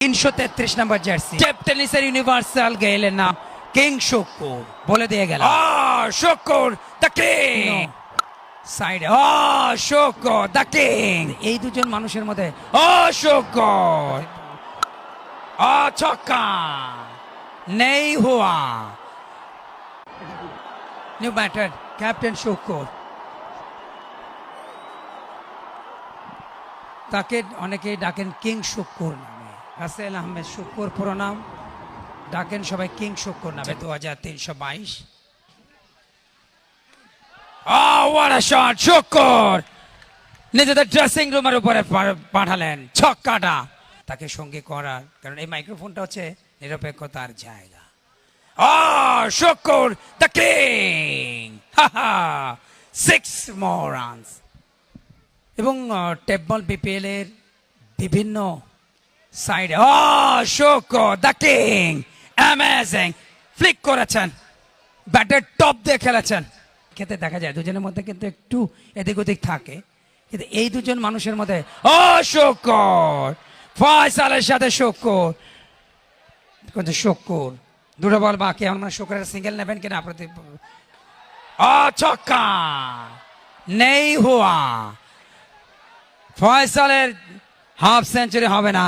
333 নম্বর jersey টেনিসের universal গেলের নাম king শুকুর বলে দিয়ে গেল Shukur the king side Shukur the king এই দুজন মানুষের মধ্যে শুকুর ছক্কা নেই হুয়া নিউ ব্যাটার ক্যাপ্টেন শুকুর তাকে অনেকেই ডাকেন কিং শুকুর নামে রাসেল আহমেদ শুকুর পুরো নাম ডাকেন সবাই কিং শুকুর নামে 2322 what a shot শুকুর নিজেদের ড্রেসিং রুমের উপরে পাঠালেন ছক্কাটা তাকে সঙ্গে করার কারণ এই মাইক্রোফোনটা হচ্ছে নিরপেক্ষতার জায়গা শুকুর দ্য কিং 6 more runs এবং টেপ বল বিপিএল এর বিভিন্ন সাইডে শুকুর দ্য কিং অ্যামেজিং ফ্লিক করেছেন ব্যাটের টপ দিয়ে খেলেছেন খেতে দেখা যায় দুজনের মধ্যে কিন্তু একটু এদিক ওদিক থাকে কিন্তু এই দুজন মানুষের মধ্যে শুকুর ফয়সালের সাথে শুকুর কিন্তু শুকুর দুটো বল বাকি আমার শুকুরের সিঙ্গেল নেবেন কিনা প্রতি ছক্কা নেই হুয়া ফয়সালের হাফ সেঞ্চুরি হবে না।